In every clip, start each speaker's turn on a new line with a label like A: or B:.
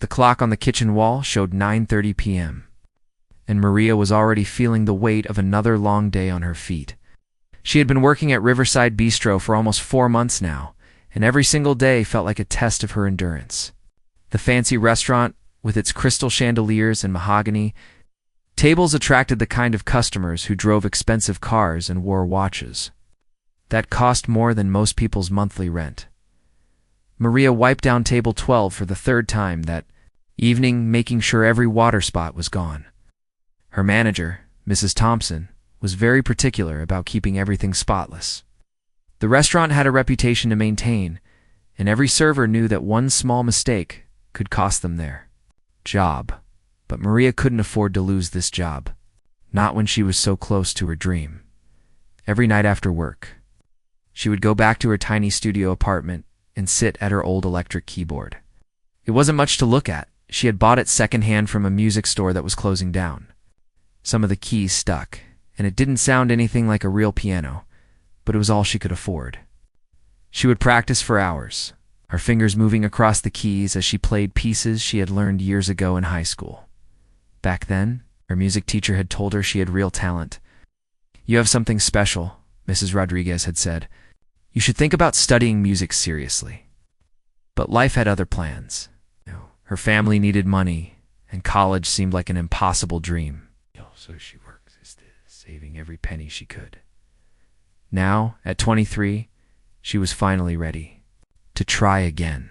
A: The clock on the kitchen wall showed 9:30 p.m., and Maria was already feeling the weight of another long day on her feet. She had been working at Riverside Bistro for almost 4 months now, and every single day felt like a test of her endurance. The fancy restaurant, with its crystal chandeliers and mahogany tables, attracted the kind of customers who drove expensive cars and wore watches that cost more than most people's monthly rent. Maria wiped down table 12 for the third time that evening, making sure every water spot was gone. Her manager, Mrs. Thompson, was very particular about keeping everything spotless. The restaurant had a reputation to maintain, and every server knew that one small mistake could cost them their job. But Maria couldn't afford to lose this job, not when she was so close to her dream. Every night after work, she would go back to her tiny studio apartment and sit at her old electric keyboard. It wasn't much to look at. She had bought it secondhand from a music store that was closing down. Some of the keys stuck, and it didn't sound anything like a real piano, but it was all she could afford. She would practice for hours, her fingers moving across the keys as she played pieces she had learned years ago in high school. Back then, her music teacher had told her she had real talent. "You have something special," Mrs. Rodriguez had said. "You should think about studying music seriously." But life had other plans. Her family needed money, and college seemed like an impossible dream. So she worked, saving every penny she could. Now, at 23, she was finally ready to try again.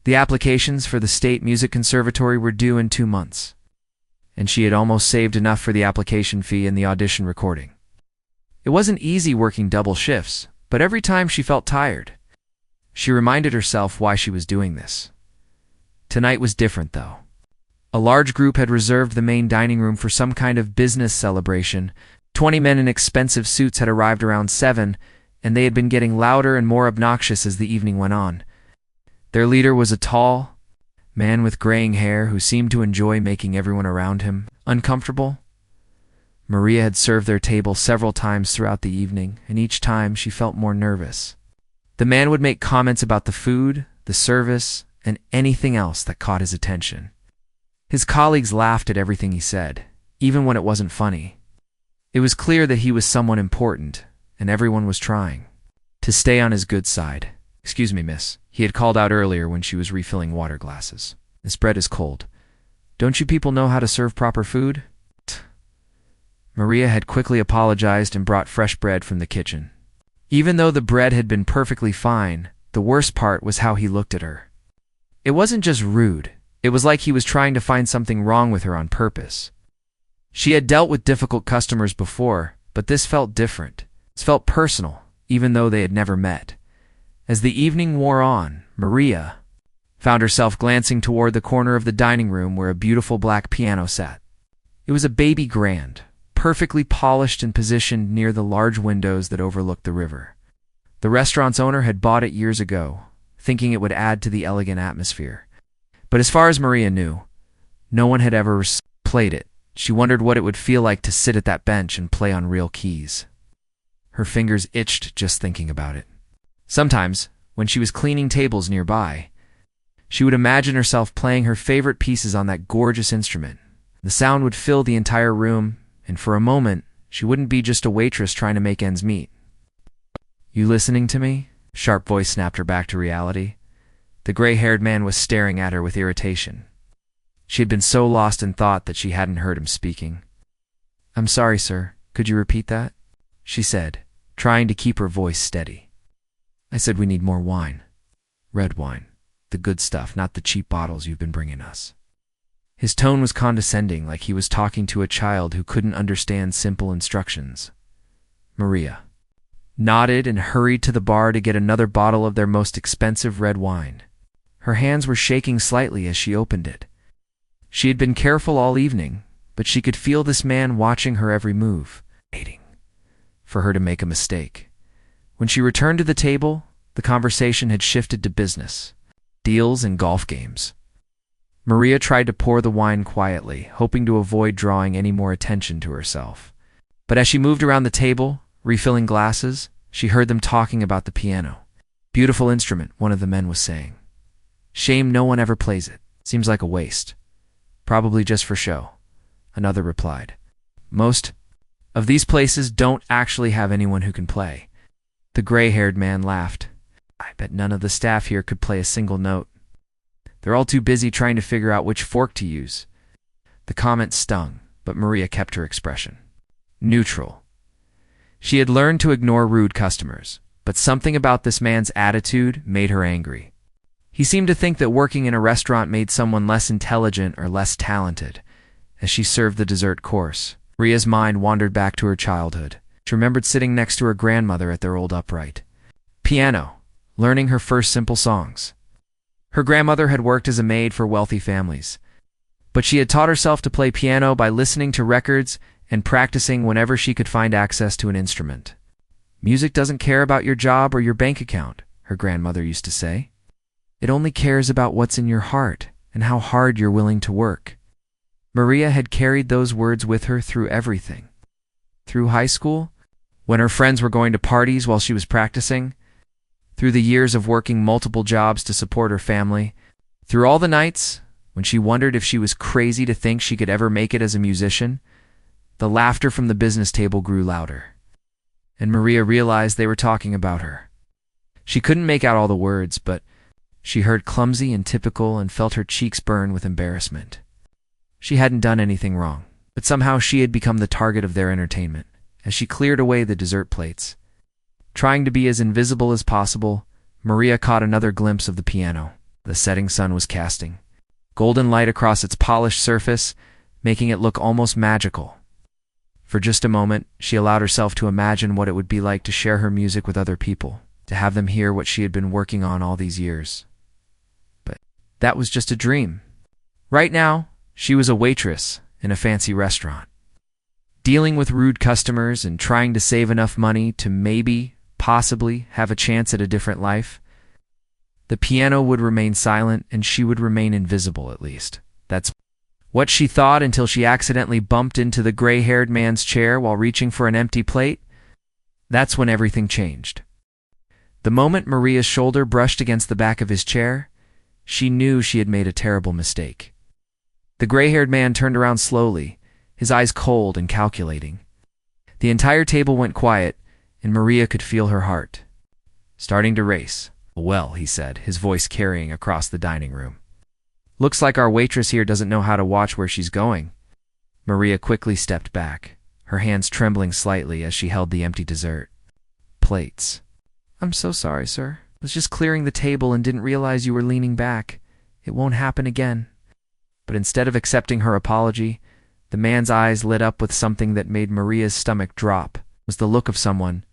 A: The applications for the State Music Conservatory were due in 2 months, and she had almost saved enough for the application fee and the audition recording. It wasn't easy working double shifts, but every time she felt tired, she reminded herself why she was doing this. Tonight was different, though. A large group had reserved the main dining room for some kind of business celebration. 20 men in expensive suits had arrived around 7, and they had been getting louder and more obnoxious as the evening went on. Their leader was a tall man with graying hair who seemed to enjoy making everyone around him uncomfortable. Maria had served their table several times throughout the evening, and each time she felt more nervous. The man would make comments about the food, the service, and anything else that caught his attention. His colleagues laughed at everything he said, even when it wasn't funny. It was clear that he was someone important, and everyone was trying to stay on his good side. "Excuse me, miss," he had called out earlier when she was refilling water glasses. "This bread is cold. Don't you people know how to serve proper food?" Maria had quickly apologized and brought fresh bread from the kitchen. Even though the bread had been perfectly fine, the worst part was how he looked at her. It wasn't just rude. It was like he was trying to find something wrong with her on purpose. She had dealt with difficult customers before, but this felt different. It felt personal, even though they had never met. As the evening wore on, Maria found herself glancing toward the corner of the dining room where a beautiful black piano sat. It was a baby grand, perfectly polished and positioned near the large windows that overlooked the river. The restaurant's owner had bought it years ago, thinking it would add to the elegant atmosphere. But as far as Maria knew, no one had ever played it. She wondered what it would feel like to sit at that bench and play on real keys. Her fingers itched just thinking about it. Sometimes, when she was cleaning tables nearby, she would imagine herself playing her favorite pieces on that gorgeous instrument. The sound would fill the entire room, and for a moment, she wouldn't be just a waitress trying to make ends meet. "You listening to me?" A sharp voice snapped her back to reality. The gray-haired man was staring at her with irritation. She had been so lost in thought that she hadn't heard him speaking. "I'm sorry, sir. Could you repeat that?" she said, trying to keep her voice steady. "I said we need more wine. Red wine. The good stuff, not the cheap bottles you've been bringing us." His tone was condescending, like he was talking to a child who couldn't understand simple instructions. Maria nodded and hurried to the bar to get another bottle of their most expensive red wine. Her hands were shaking slightly as she opened it. She had been careful all evening, but she could feel this man watching her every move, waiting for her to make a mistake. When she returned to the table, the conversation had shifted to business, deals, and golf games. Maria tried to pour the wine quietly, hoping to avoid drawing any more attention to herself. But as she moved around the table, refilling glasses, she heard them talking about the piano. "Beautiful instrument," one of the men was saying. "Shame no one ever plays it. Seems like a waste. Probably just for show, another replied. Most of these places don't actually have anyone who can play. The gray-haired man laughed. I bet none of the staff here could play a single note. They're all too busy trying to figure out which fork to use. The comment stung, but Maria kept her expression neutral. She had learned to ignore rude customers, but something about this man's attitude made her angry. He seemed to think that working in a restaurant made someone less intelligent or less talented. As she served the dessert course, Maria's mind wandered back to her childhood. She remembered sitting next to her grandmother at their old upright piano, learning her first simple songs. Her grandmother had worked as a maid for wealthy families, but she had taught herself to play piano by listening to records and practicing whenever she could find access to an instrument. Music doesn't care about your job or your bank account, her grandmother used to say. It only cares about what's in your heart and how hard you're willing to work. Maria had carried those words with her through everything. Through high school, when her friends were going to parties while she was practicing, through the years of working multiple jobs to support her family, through all the nights when she wondered if she was crazy to think she could ever make it as a musician. The laughter from the business table grew louder, and Maria realized they were talking about her. She couldn't make out all the words, but she heard clumsy and typical and felt her cheeks burn with embarrassment. She hadn't done anything wrong, but somehow she had become the target of their entertainment. As she cleared away the dessert plates, trying to be as invisible as possible, Maria caught another glimpse of the piano. The setting sun was casting golden light across its polished surface, making it look almost magical. For just a moment, she allowed herself to imagine what it would be like to share her music with other people, to have them hear what she had been working on all these years. But that was just a dream. Right now, she was a waitress in a fancy restaurant, dealing with rude customers and trying to save enough money to maybe, possibly, have a chance at a different life. The piano would remain silent, and she would remain invisible, at least. That's what she thought until she accidentally bumped into the gray-haired man's chair while reaching for an empty plate. That's when everything changed. The moment Maria's shoulder brushed against the back of his chair, she knew she had made a terrible mistake. The gray-haired man turned around slowly, his eyes cold and calculating. The entire table went quiet, and Maria could feel her heart starting to race. Well, he said, his voice carrying across the dining room. Looks like our waitress here doesn't know how to watch where she's going. Maria quickly stepped back, her hands trembling slightly as she held the empty dessert plates. I'm so sorry, sir. I was just clearing the table and didn't realize you were leaning back. It won't happen again. But instead of accepting her apology, the man's eyes lit up with something that made Maria's stomach drop. It was the look of someone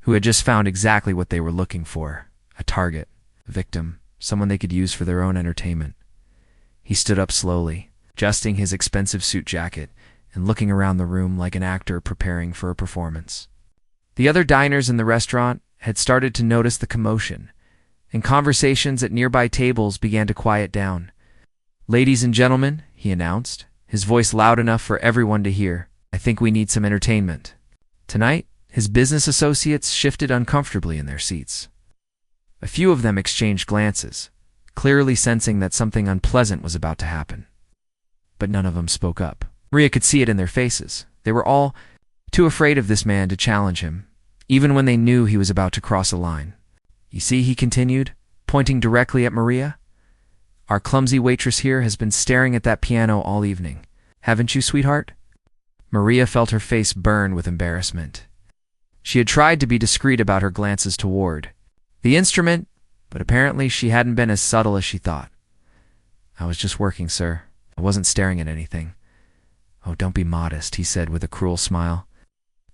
A: who had just found exactly what they were looking for. A target, a victim, someone they could use for their own entertainment. He stood up slowly, adjusting his expensive suit jacket and looking around the room like an actor preparing for a performance. The other diners in the restaurant had started to notice the commotion, and conversations at nearby tables began to quiet down. Ladies and gentlemen, he announced, his voice loud enough for everyone to hear, I think we need some entertainment. Tonight, his business associates shifted uncomfortably in their seats. A few of them exchanged glances, clearly sensing that something unpleasant was about to happen. But none of them spoke up. Maria could see it in their faces. They were all too afraid of this man to challenge him, even when they knew he was about to cross a line. You see, he continued, pointing directly at Maria, our clumsy waitress here has been staring at that piano all evening. Haven't you, sweetheart? Maria felt her face burn with embarrassment. She had tried to be discreet about her glances toward the instrument, but apparently she hadn't been as subtle as she thought. I was just working, sir. I wasn't staring at anything. Oh, don't be modest, he said with a cruel smile.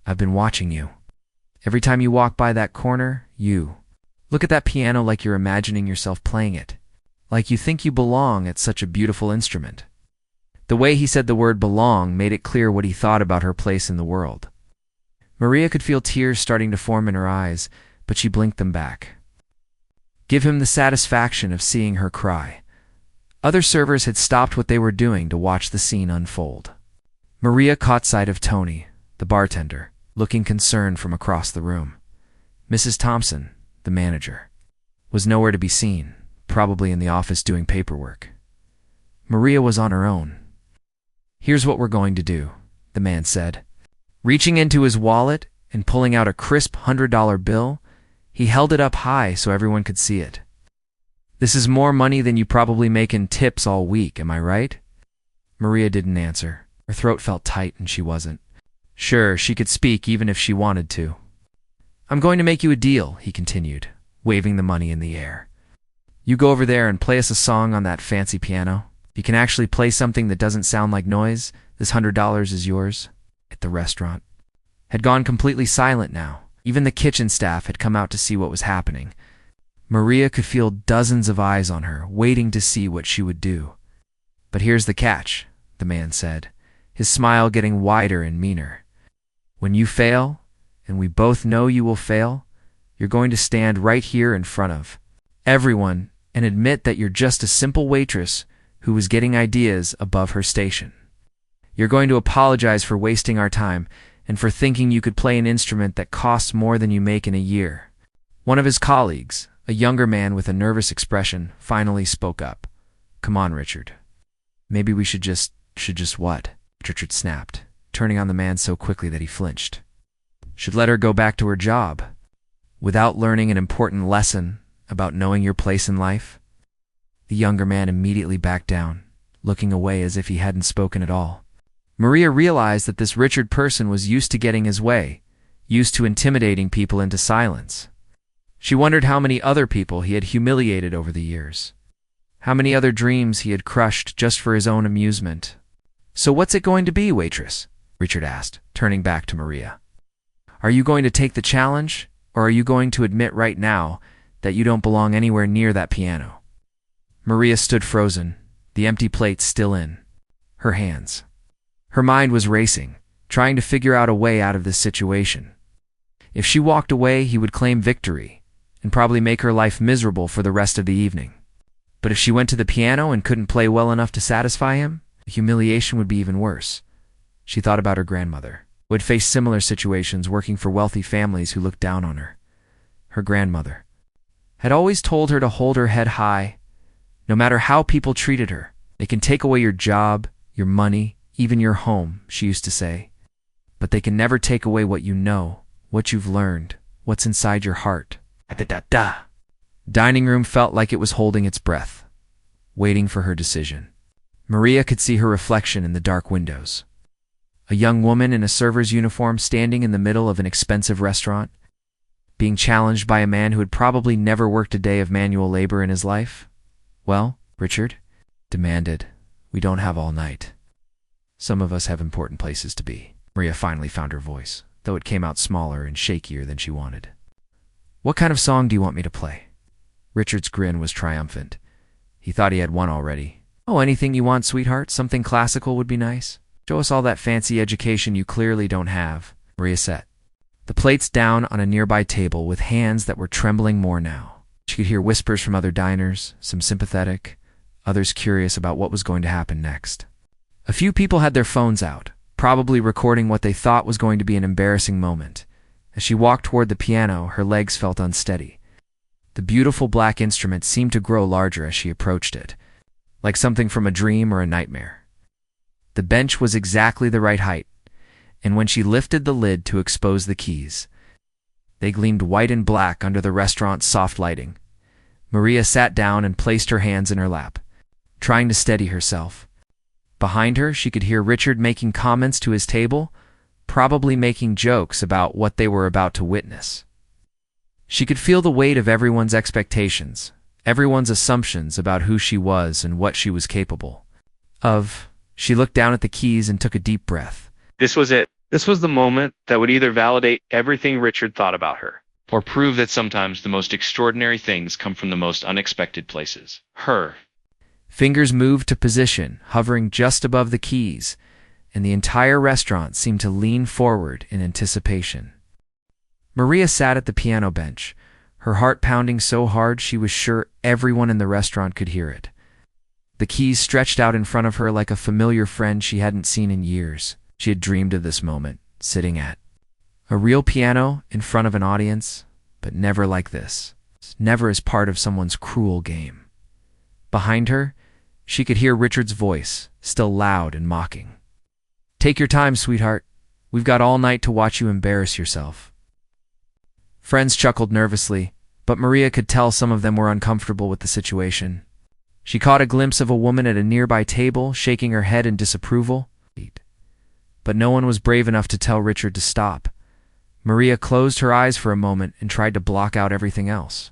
A: I've been watching you. Every time you walk by that corner, you look at that piano like you're imagining yourself playing it, like you think you belong at such a beautiful instrument. The way he said the word belong made it clear what he thought about her place in the world. Maria could feel tears starting to form in her eyes, but she blinked them back. Give him the satisfaction of seeing her cry. Other servers had stopped what they were doing to watch the scene unfold. Maria caught sight of Tony, the bartender, looking concerned from across the room. Mrs. Thompson, the manager, was nowhere to be seen, probably in the office doing paperwork. Maria was on her own. "Here's what we're going to do," the man said. Reaching into his wallet and pulling out a crisp $100 bill, he held it up high so everyone could see it. "This is more money than you probably make in tips all week, am I right?" Maria didn't answer. Her throat felt tight and she wasn't sure she could speak even if she wanted to. "I'm going to make you a deal," he continued, waving the money in the air. "You go over there and play us a song on that fancy piano. If you can actually play something that doesn't sound like noise, this $100 is yours." At the restaurant had gone completely silent now. Even the kitchen staff had come out to see what was happening. Maria could feel dozens of eyes on her, waiting to see what she would do. "But here's the catch," the man said, his smile getting wider and meaner. "When you fail, and we both know you will fail, you're going to stand right here in front of everyone and admit that you're just a simple waitress who was getting ideas above her station. You're going to apologize for wasting our time and for thinking you could play an instrument that costs more than you make in a year." One of his colleagues, a younger man with a nervous expression, finally spoke up. "Come on, Richard. Maybe we should just what?" Richard snapped, turning on the man so quickly that he flinched. "Should let her go back to her job without learning an important lesson about knowing your place in life?" The younger man immediately backed down, looking away as if he hadn't spoken at all. Maria realized that this Richard person was used to getting his way, used to intimidating people into silence. She wondered how many other people he had humiliated over the years, how many other dreams he had crushed just for his own amusement. "So what's it going to be, waitress?" Richard asked, turning back to Maria. "Are you going to take the challenge, or are you going to admit right now that you don't belong anywhere near that piano?" Maria stood frozen, the empty plate still in her hands. Her mind was racing, trying to figure out a way out of this situation. If she walked away, he would claim victory and probably make her life miserable for the rest of the evening. But if she went to the piano and couldn't play well enough to satisfy him, the humiliation would be even worse. She thought about her grandmother, who had faced similar situations working for wealthy families who looked down on her. Her grandmother had always told her to hold her head high, no matter how people treated her. "They can take away your job, your money, even your home," she used to say, "but they can never take away what you know, what you've learned, what's inside your heart." Da-da-da-da. Dining room felt like it was holding its breath, waiting for her decision. Maria could see her reflection in the dark windows. A young woman in a server's uniform standing in the middle of an expensive restaurant, being challenged by a man who had probably never worked a day of manual labor in his life. "Well, Richard," demanded, "we don't have all night. Some of us have important places to be." Maria finally found her voice, though it came out smaller and shakier than she wanted. "What kind of song do you want me to play?" Richard's grin was triumphant. He thought he had one already. "Oh, anything you want, sweetheart. Something classical would be nice. Show us all that fancy education you clearly don't have." Maria sat the plates down on a nearby table with hands that were trembling more now. She could hear whispers from other diners, some sympathetic, others curious about what was going to happen next. A few people had their phones out, probably recording what they thought was going to be an embarrassing moment. As she walked toward the piano, her legs felt unsteady. The beautiful black instrument seemed to grow larger as she approached it, like something from a dream or a nightmare. The bench was exactly the right height, and when she lifted the lid to expose the keys, they gleamed white and black under the restaurant's soft lighting. Maria sat down and placed her hands in her lap, trying to steady herself. Behind her, she could hear Richard making comments to his table, probably making jokes about what they were about to witness. She could feel the weight of everyone's expectations, everyone's assumptions about who she was and what she was capable of. She looked down at the keys and took a deep breath.
B: This was it. This was the moment that would either validate everything Richard thought about her, or prove that sometimes the most extraordinary things come from the most unexpected places. Her.
A: Fingers moved to position, hovering just above the keys, and the entire restaurant seemed to lean forward in anticipation. Maria sat at the piano bench, her heart pounding so hard she was sure everyone in the restaurant could hear it. The keys stretched out in front of her like a familiar friend she hadn't seen in years. She had dreamed of this moment, sitting at a real piano in front of an audience, but never like this, never as part of someone's cruel game. Behind her, She could hear Richard's voice, still loud and mocking. "Take your time, sweetheart. We've got all night to watch you embarrass yourself." Friends chuckled nervously, but Maria could tell some of them were uncomfortable with the situation. She caught a glimpse of a woman at a nearby table, shaking her head in disapproval. But no one was brave enough to tell Richard to stop. Maria closed her eyes for a moment and tried to block out everything else.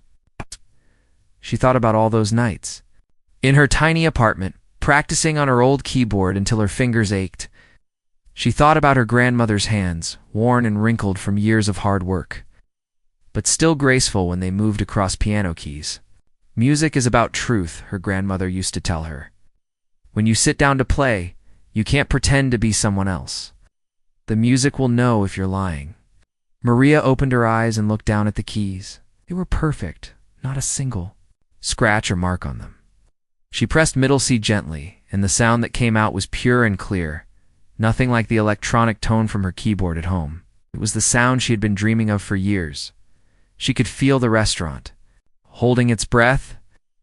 A: She thought about all those nights. In her tiny apartment, practicing on her old keyboard until her fingers ached. She thought about her grandmother's hands, worn and wrinkled from years of hard work, but still graceful when they moved across piano keys. "Music is about truth," her grandmother used to tell her. "When you sit down to play, you can't pretend to be someone else. The music will know if you're lying." Maria opened her eyes and looked down at the keys. They were perfect, not a single scratch or mark on them. She pressed middle C gently, and the sound that came out was pure and clear, nothing like the electronic tone from her keyboard at home. It was the sound she had been dreaming of for years. She could feel the restaurant, holding its breath.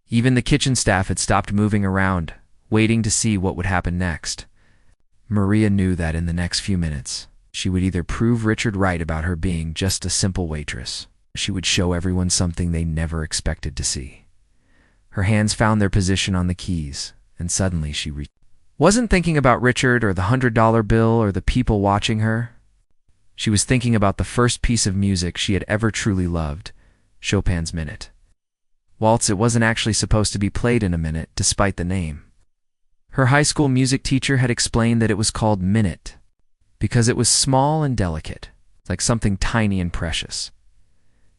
A: Even the kitchen staff had stopped moving around, waiting to see what would happen next. Maria knew that in the next few minutes, she would either prove Richard right about her being just a simple waitress, or she would show everyone something they never expected to see. Her hands found their position on the keys, and suddenly she wasn't thinking about Richard or the $100 bill or the people watching her. She was thinking about the first piece of music she had ever truly loved, Chopin's Minute. Waltz, it wasn't actually supposed to be played in a minute, despite the name. Her high school music teacher had explained that it was called Minute because it was small and delicate, like something tiny and precious.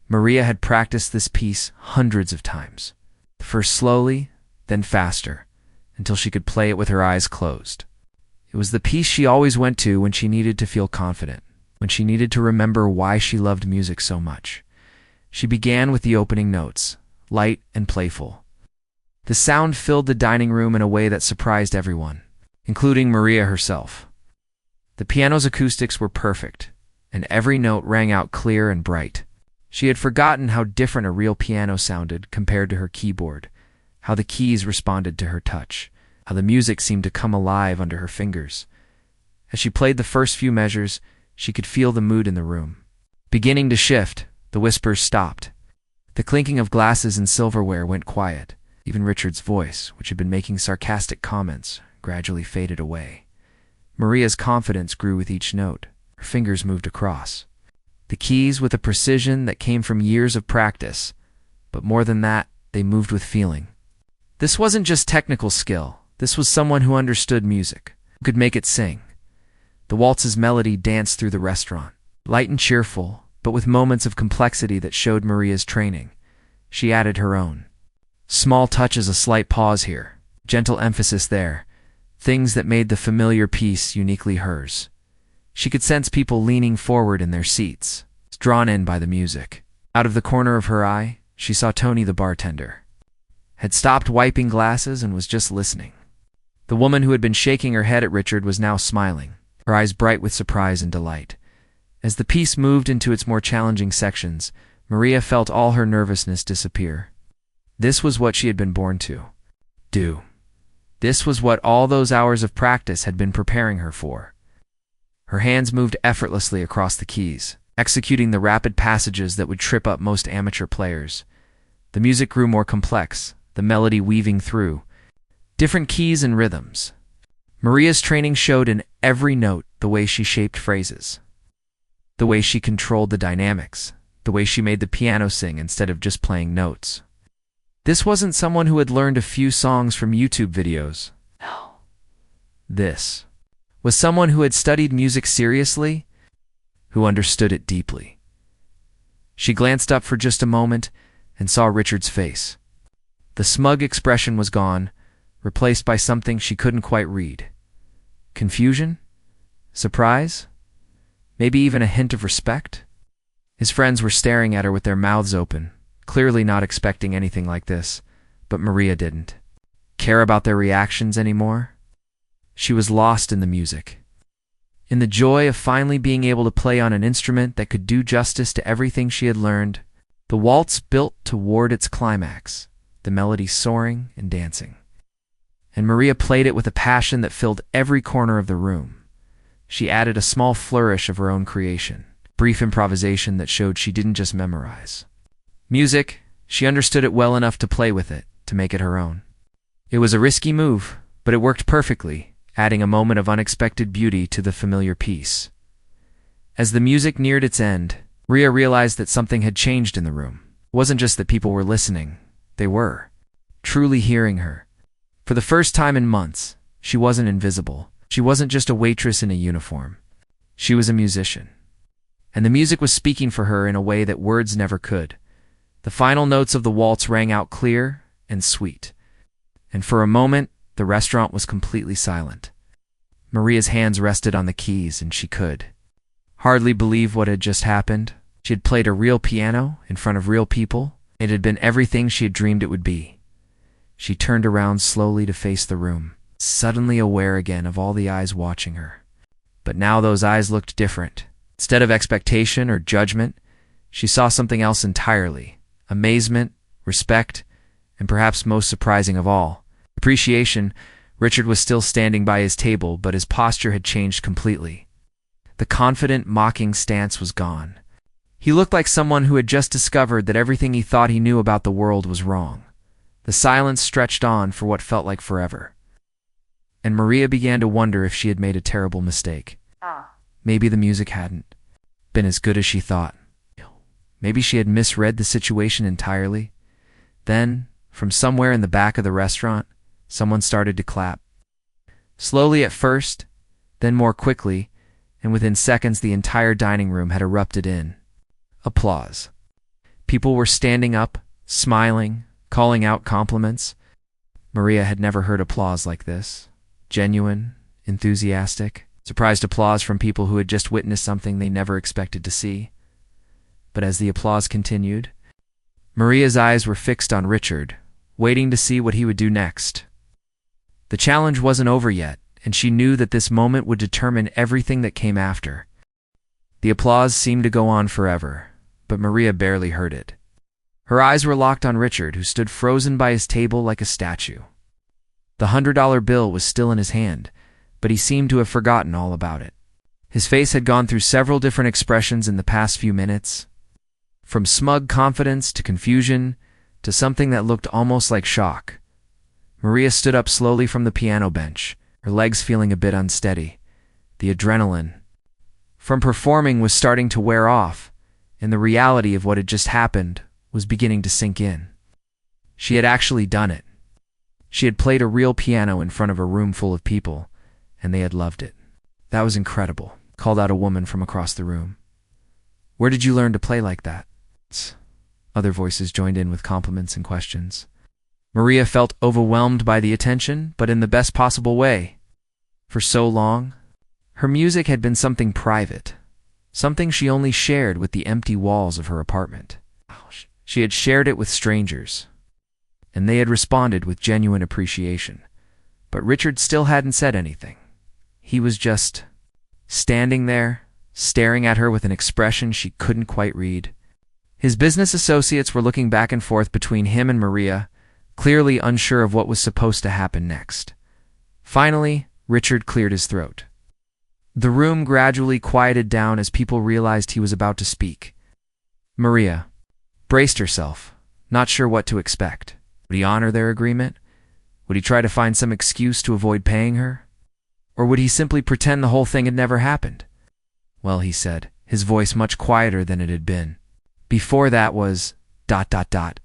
A: Maria had practiced this piece hundreds of times, first slowly, then faster, until she could play it with her eyes closed. It was the piece she always went to when she needed to feel confident, when she needed to remember why she loved music so much. She began with the opening notes, light and playful. The sound filled the dining room in a way that surprised everyone, including Maria herself. The piano's acoustics were perfect, and every note rang out clear and bright. She had forgotten how different a real piano sounded compared to her keyboard, how the keys responded to her touch, how the music seemed to come alive under her fingers. As she played the first few measures, she could feel the mood in the room. Beginning to shift, the whispers stopped. The clinking of glasses and silverware went quiet. Even Richard's voice, which had been making sarcastic comments, gradually faded away. Maria's confidence grew with each note. Her fingers moved across the keys with a precision that came from years of practice, but more than that, they moved with feeling. This wasn't just technical skill. This was someone who understood music, who could make it sing. The waltz's melody danced through the restaurant, light and cheerful, but with moments of complexity that showed Maria's training. She added her own. Small touches, a slight pause here, gentle emphasis there, things that made the familiar piece uniquely hers. She could sense people leaning forward in their seats, drawn in by the music. Out of the corner of her eye, she saw Tony, the bartender, had stopped wiping glasses and was just listening. The woman who had been shaking her head at Richard was now smiling, her eyes bright with surprise and delight. As the piece moved into its more challenging sections, Maria felt all her nervousness disappear. This was what she had been born to do. This was what all those hours of practice had been preparing her for. Her hands moved effortlessly across the keys, executing the rapid passages that would trip up most amateur players. The music grew more complex, the melody weaving through different keys and rhythms. Maria's training showed in every note, the way she shaped phrases, the way she controlled the dynamics, the way she made the piano sing instead of just playing notes. This wasn't someone who had learned a few songs from YouTube videos. No. This was someone who had studied music seriously, who understood it deeply. She glanced up for just a moment and saw Richard's face. The smug expression was gone, replaced by something she couldn't quite read. Confusion? Surprise? Maybe even a hint of respect? His friends were staring at her with their mouths open, clearly not expecting anything like this, but Maria didn't care about their reactions anymore. She was lost in the music, in the joy of finally being able to play on an instrument that could do justice to everything she had learned. The waltz built toward its climax, the melody soaring and dancing. and Maria played it with a passion that filled every corner of the room. She added a small flourish of her own creation, brief improvisation that showed she didn't just memorize music, she understood it well enough to play with it, to make it her own. It was a risky move, but it worked perfectly, adding a moment of unexpected beauty to the familiar piece. As the music neared its end, Maria realized that something had changed in the room. It wasn't just that people were listening, they were truly hearing her. For the first time in months, she wasn't invisible. She wasn't just a waitress in a uniform. She was a musician. And the music was speaking for her in a way that words never could. The final notes of the waltz rang out clear and sweet. And for a moment, the restaurant was completely silent. Maria's hands rested on the keys, and she could hardly believe what had just happened. She had played a real piano in front of real people. It had been everything she had dreamed it would be. She turned around slowly to face the room, suddenly aware again of all the eyes watching her. But now those eyes looked different. Instead of expectation or judgment, she saw something else entirely: amazement, respect, and perhaps most surprising of all, appreciation. Richard was still standing by his table, but his posture had changed completely. The confident, mocking stance was gone. He looked like someone who had just discovered that everything he thought he knew about the world was wrong. The silence stretched on for what felt like forever. And Maria began to wonder if she had made a terrible mistake. Maybe the music hadn't been as good as she thought. Maybe she had misread the situation entirely. Then, from somewhere in the back of the restaurant, someone started to clap. Slowly at first, then more quickly, and within seconds the entire dining room had erupted in applause. People were standing up, smiling, calling out compliments. Maria had never heard applause like this. Genuine, enthusiastic, surprised applause from people who had just witnessed something they never expected to see. But as the applause continued, Maria's eyes were fixed on Richard, waiting to see what he would do next. The challenge wasn't over yet, and she knew that this moment would determine everything that came after. The applause seemed to go on forever, but Maria barely heard it. Her eyes were locked on Richard, who stood frozen by his table like a statue. The $100 bill was still in his hand, but he seemed to have forgotten all about it. His face had gone through several different expressions in the past few minutes, from smug confidence to confusion to something that looked almost like shock. Maria stood up slowly from the piano bench, her legs feeling a bit unsteady. The adrenaline from performing was starting to wear off, and the reality of what had just happened was beginning to sink in. She had actually done it. She had played a real piano in front of a room full of people, and they had loved it. "That was incredible," called out a woman from across the room. "Where did you learn to play like that?" Other voices joined in with compliments and questions. Maria felt overwhelmed by the attention, but in the best possible way. For so long, her music had been something private, something she only shared with the empty walls of her apartment. She had shared it with strangers, and they had responded with genuine appreciation. But Richard still hadn't said anything. He was just standing there, staring at her with an expression she couldn't quite read. His business associates were looking back and forth between him and Maria, clearly unsure of what was supposed to happen next. Finally, Richard cleared his throat. The room gradually quieted down as people realized he was about to speak. Maria braced herself, not sure what to expect. Would he honor their agreement? Would he try to find some excuse to avoid paying her? Or would he simply pretend the whole thing had never happened? "Well," he said, his voice much quieter than it had been. Before that was ...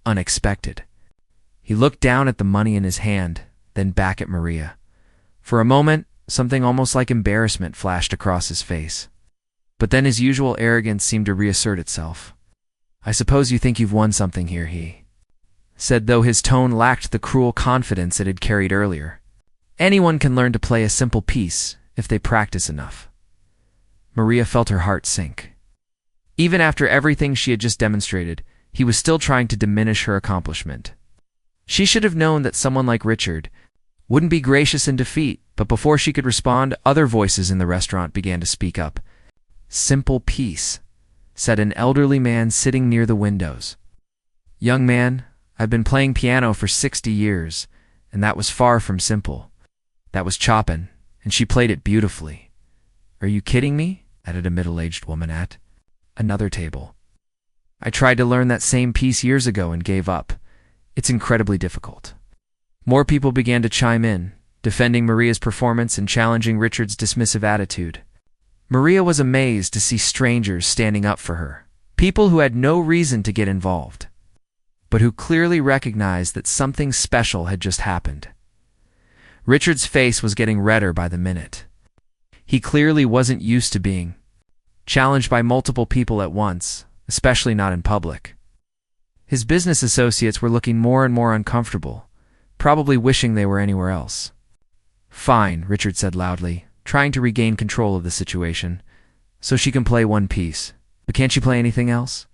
A: unexpected. He looked down at the money in his hand, then back at Maria. For a moment, something almost like embarrassment flashed across his face. But then his usual arrogance seemed to reassert itself. "I suppose you think you've won something here," he said, though his tone lacked the cruel confidence it had carried earlier. "Anyone can learn to play a simple piece if they practice enough." Maria felt her heart sink. Even after everything she had just demonstrated, he was still trying to diminish her accomplishment. She should have known that someone like Richard wouldn't be gracious in defeat, but before she could respond, other voices in the restaurant began to speak up. "Simple piece," said an elderly man sitting near the windows. "Young man, I've been playing piano for 60 years, and that was far from simple. That was Chopin, and she played it beautifully. "Are you kidding me?" added a middle-aged woman at another table. "I tried to learn that same piece years ago and gave up. It's incredibly difficult." More people began to chime in, defending Maria's performance and challenging Richard's dismissive attitude. Maria was amazed to see strangers standing up for her, people who had no reason to get involved, but who clearly recognized that something special had just happened. Richard's face was getting redder by the minute. He clearly wasn't used to being challenged by multiple people at once, especially not in public. His business associates were looking more and more uncomfortable, probably wishing they were anywhere else. "Fine," Richard said loudly, trying to regain control of the situation. "So she can play one piece. But can't she play anything else?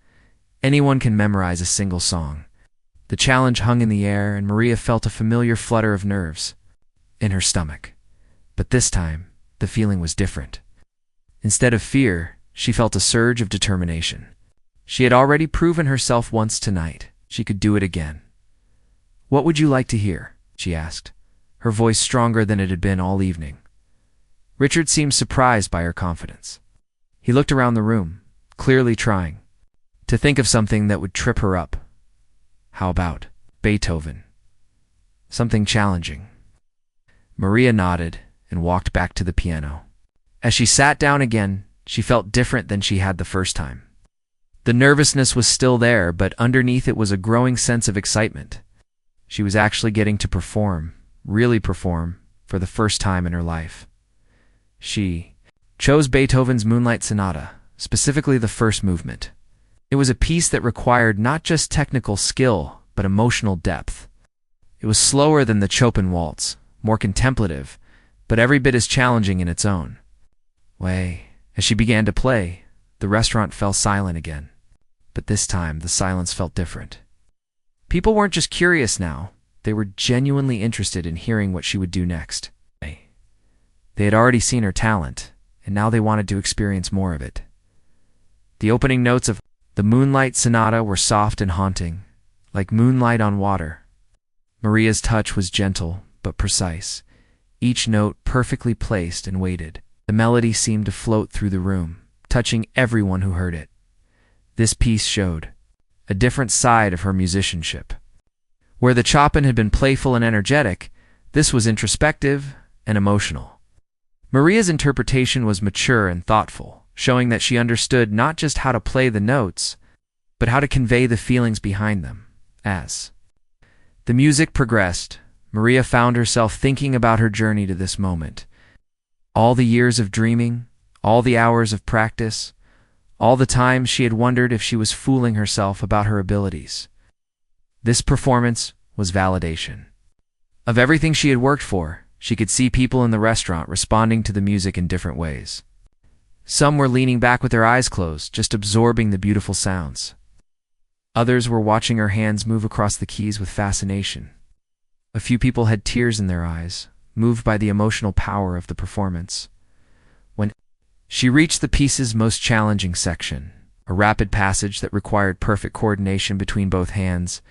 A: Anyone can memorize a single song." The challenge hung in the air, and Maria felt a familiar flutter of nerves in her stomach. But this time, the feeling was different. Instead of fear, she felt a surge of determination. She had already proven herself once tonight. She could do it again. "What would you like to hear?" she asked, her voice stronger than it had been all evening. Richard seemed surprised by her confidence. He looked around the room, clearly trying to think of something that would trip her up. "How about Beethoven? Something challenging." Maria nodded and walked back to the piano. As she sat down again, she felt different than she had the first time. The nervousness was still there, but underneath it was a growing sense of excitement. She was actually getting to perform, really perform, for the first time in her life. She chose Beethoven's Moonlight Sonata, specifically the first movement. It was a piece that required not just technical skill, but emotional depth. It was slower than the Chopin waltz, more contemplative, but every bit as challenging in its own way. As she began to play, the restaurant fell silent again. But this time, the silence felt different. People weren't just curious now, they were genuinely interested in hearing what she would do next. They had already seen her talent, and now they wanted to experience more of it. The opening notes of the Moonlight Sonata were soft and haunting, like moonlight on water. Maria's touch was gentle, but precise, each note perfectly placed and weighted. The melody seemed to float through the room, touching everyone who heard it. This piece showed a different side of her musicianship. Where the Chopin had been playful and energetic, this was introspective and emotional. Maria's interpretation was mature and thoughtful, showing that she understood not just how to play the notes, but how to convey the feelings behind them. As the music progressed, Maria found herself thinking about her journey to this moment. All the years of dreaming, all the hours of practice, all the times she had wondered if she was fooling herself about her abilities. This performance was validation. Of everything she had worked for, she could see people in the restaurant responding to the music in different ways. Some were leaning back with their eyes closed, just absorbing the beautiful sounds. Others were watching her hands move across the keys with fascination. A few people had tears in their eyes, moved by the emotional power of the performance. When she reached the piece's most challenging section, a rapid passage that required perfect coordination between both hands,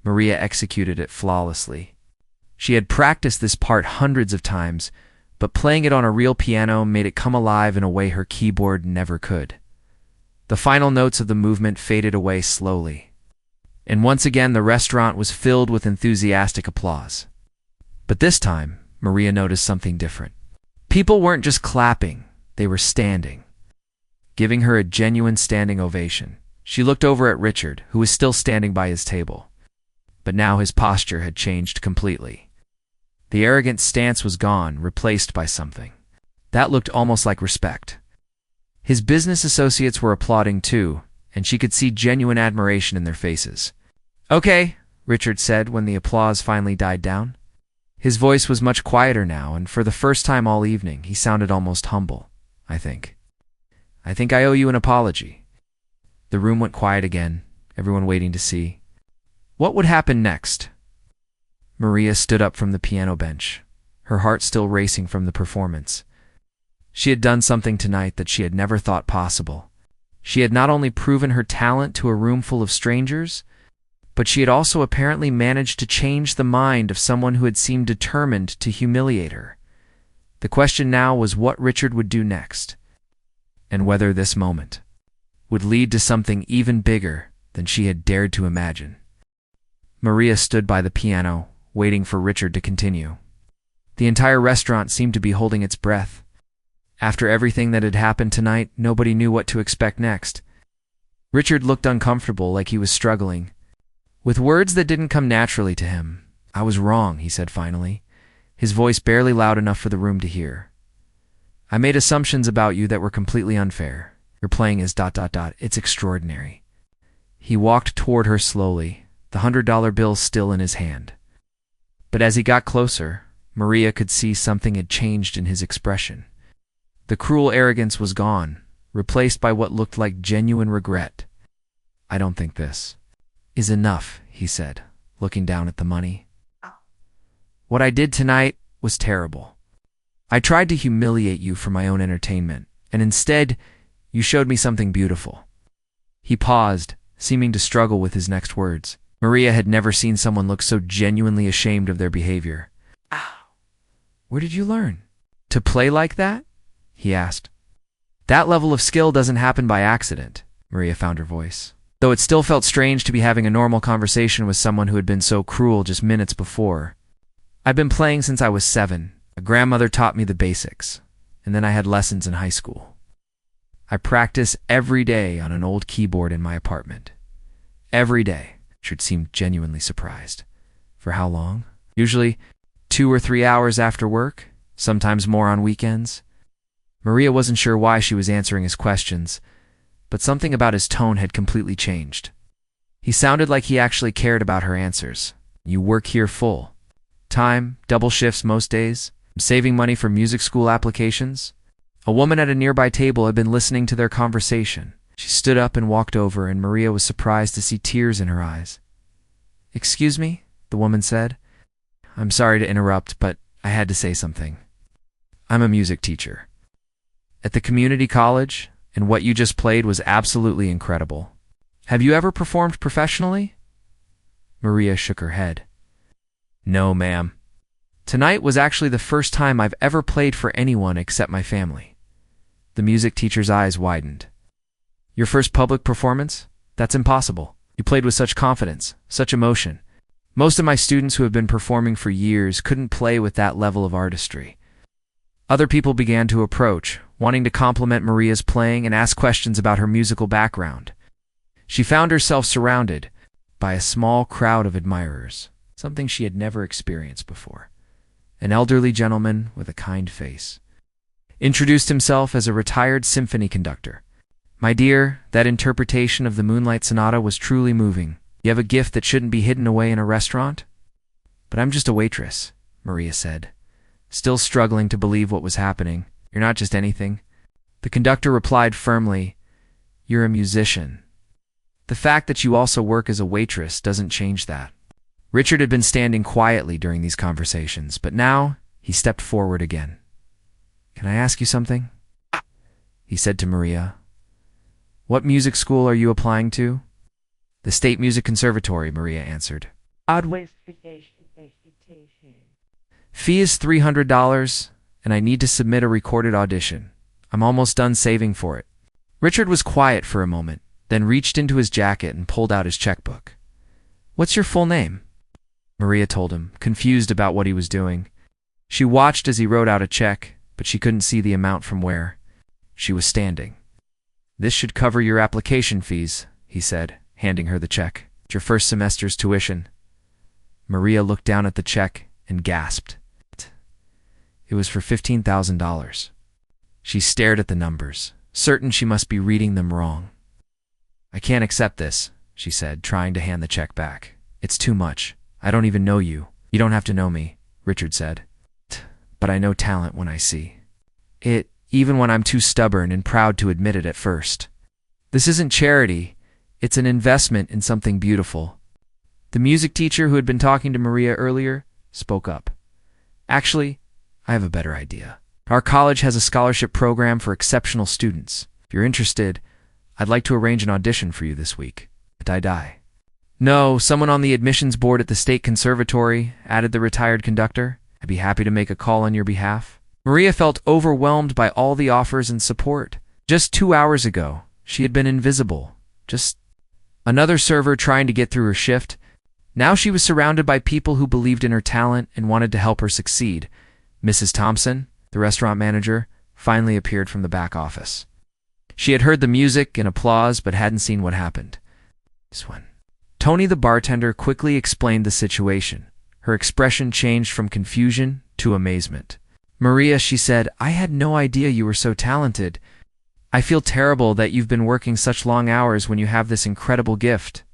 A: Maria executed it flawlessly. She had practiced this part hundreds of times, but playing it on a real piano made it come alive in a way her keyboard never could. The final notes of the movement faded away slowly, and once again the restaurant was filled with enthusiastic applause. But this time, Maria noticed something different. People weren't just clapping, they were standing, giving her a genuine standing ovation. She looked over at Richard, who was still standing by his table. But now his posture had changed completely. The arrogant stance was gone, replaced by something that looked almost like respect. His business associates were applauding too, and she could see genuine admiration in their faces. "Okay," Richard said when the applause finally died down. His voice was much quieter now, and for the first time all evening, he sounded almost humble. I think I owe you an apology." The room went quiet again, everyone waiting to see what would happen next. Maria stood up from the piano bench, her heart still racing from the performance. She had done something tonight that she had never thought possible. She had not only proven her talent to a room full of strangers, but she had also apparently managed to change the mind of someone who had seemed determined to humiliate her. The question now was what Richard would do next, and whether this moment would lead to something even bigger than she had dared to imagine. Maria stood by the piano, waiting for Richard to continue. The entire restaurant seemed to be holding its breath. After everything that had happened tonight, nobody knew what to expect next. Richard looked uncomfortable, like he was struggling with words that didn't come naturally to him. "I was wrong," he said finally, his voice barely loud enough for the room to hear. "I made assumptions about you that were completely unfair. Your playing is ... It's extraordinary." He walked toward her slowly, the $100 bill still in his hand. But as he got closer, Maria could see something had changed in his expression. The cruel arrogance was gone, replaced by what looked like genuine regret. "I don't think this is enough," he said, looking down at the money. "What I did tonight was terrible. I tried to humiliate you for my own entertainment, and instead, you showed me something beautiful." He paused, seeming to struggle with his next words. Maria had never seen someone look so genuinely ashamed of their behavior. "Where did you learn to play like that?" he asked. "That level of skill doesn't happen by accident," Maria found her voice, though it still felt strange to be having a normal conversation with someone who had been so cruel just minutes before. "I've been playing since I was 7. A grandmother taught me the basics, and then I had lessons in high school. I practice every day on an old keyboard in my apartment. Every day." Richard seemed genuinely surprised. "For how long?" "Usually 2 or 3 hours after work, sometimes more on weekends." Maria wasn't sure why she was answering his questions, but something about his tone had completely changed. He sounded like he actually cared about her answers. "You work here full time, double shifts most days, saving money for music school applications?" A woman at a nearby table had been listening to their conversation. She stood up and walked over, and Maria was surprised to see tears in her eyes. "Excuse me," the woman said. "I'm sorry to interrupt, but I had to say something. I'm a music teacher at the community college, and what you just played was absolutely incredible. Have you ever performed professionally?" Maria shook her head. "No, ma'am. Tonight was actually the first time I've ever played for anyone except my family." The music teacher's eyes widened. "Your first public performance? That's impossible. You played with such confidence, such emotion. Most of my students who have been performing for years couldn't play with that level of artistry." Other people began to approach, wanting to compliment Maria's playing and ask questions about her musical background. She found herself surrounded by a small crowd of admirers, something she had never experienced before. An elderly gentleman with a kind face introduced himself as a retired symphony conductor. "My dear, that interpretation of the Moonlight Sonata was truly moving. You have a gift that shouldn't be hidden away in a restaurant?" "But I'm just a waitress," Maria said, still struggling to believe what was happening. "You're not just anything." The conductor replied firmly, "You're a musician. The fact that you also work as a waitress doesn't change that." Richard had been standing quietly during these conversations, but now he stepped forward again. "Can I ask you something?" he said to Maria. "What music school are you applying to?" "The State Music Conservatory," Maria answered. "Fee is $300, and I need to submit a recorded audition. I'm almost done saving for it." Richard was quiet for a moment, then reached into his jacket and pulled out his checkbook. "What's your full name?" Maria told him, confused about what he was doing. She watched as he wrote out a check, but she couldn't see the amount from where she was standing. "This should cover your application fees," he said, handing her the check. "It's your first semester's tuition." Maria looked down at the check and gasped. It was for $15,000. She stared at the numbers, certain she must be reading them wrong. "I can't accept this," she said, trying to hand the check back. "It's too much. I don't even know you." "You don't have to know me," Richard said. "But I know talent when I see it, even when I'm too stubborn and proud to admit it at first. This isn't charity. It's an investment in something beautiful." The music teacher who had been talking to Maria earlier spoke up. "Actually, I have a better idea. Our college has a scholarship program for exceptional students. If you're interested, I'd like to arrange an audition for you this week." No, someone on the admissions board at the state conservatory, added the retired conductor. I'd be happy to make a call on your behalf. Maria felt overwhelmed by all the offers and support. Just 2 hours ago, she had been invisible. Just another server trying to get through her shift. Now she was surrounded by people who believed in her talent and wanted to help her succeed. Mrs. Thompson, the restaurant manager, finally appeared from the back office. She had heard the music and applause but hadn't seen what happened. This one. Tony, the bartender, quickly explained the situation. Her expression changed from confusion to amazement. Maria, she said, I had no idea you were so talented. I feel terrible that you've been working such long hours when you have this incredible gift.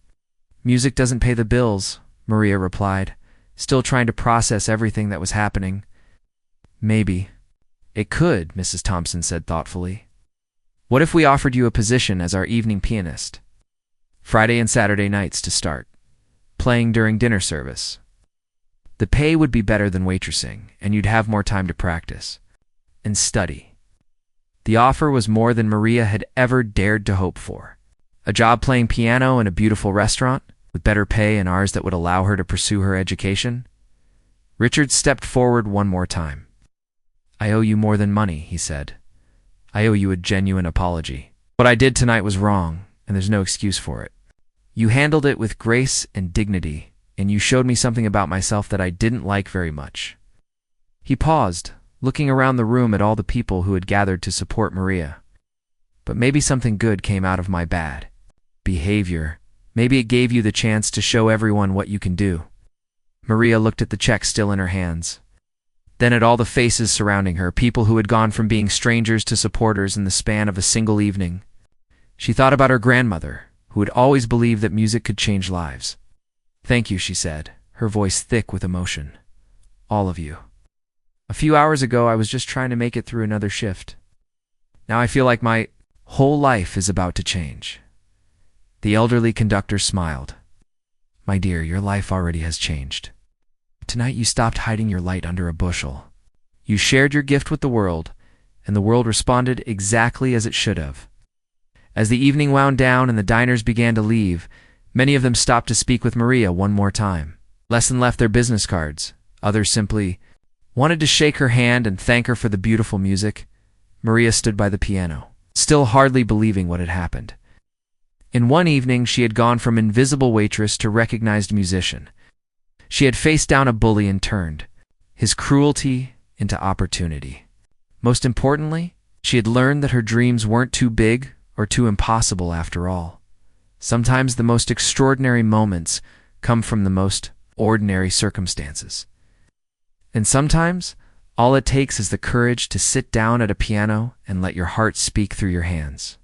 A: Music doesn't pay the bills, Maria replied, still trying to process everything that was happening. Maybe. It could, Mrs. Thompson said thoughtfully. What if we offered you a position as our evening pianist? Friday and Saturday nights to start, playing during dinner service. The pay would be better than waitressing, and you'd have more time to practice and study. The offer was more than Maria had ever dared to hope for. A job playing piano in a beautiful restaurant, with better pay and hours that would allow her to pursue her education. Richard stepped forward one more time. I owe you more than money, he said. I owe you a genuine apology. What I did tonight was wrong, and there's no excuse for it. You handled it with grace and dignity, and you showed me something about myself that I didn't like very much. He paused, looking around the room at all the people who had gathered to support Maria. But maybe something good came out of my bad behavior. Maybe it gave you the chance to show everyone what you can do. Maria looked at the check still in her hands. Then at all the faces surrounding her, people who had gone from being strangers to supporters in the span of a single evening. She thought about her grandmother, who had always believed that music could change lives. Thank you, she said, her voice thick with emotion. All of you. A few hours ago, I was just trying to make it through another shift. Now I feel like my whole life is about to change. The elderly conductor smiled. My dear, your life already has changed. Tonight you stopped hiding your light under a bushel. You shared your gift with the world, and the world responded exactly as it should have. As the evening wound down and the diners began to leave, many of them stopped to speak with Maria one more time. Less left their business cards. Others simply wanted to shake her hand and thank her for the beautiful music. Maria stood by the piano, still hardly believing what had happened. In one evening, she had gone from invisible waitress to recognized musician. She had faced down a bully and turned his cruelty into opportunity. Most importantly, she had learned that her dreams weren't too big or too impossible after all. Sometimes the most extraordinary moments come from the most ordinary circumstances. And sometimes, all it takes is the courage to sit down at a piano and let your heart speak through your hands.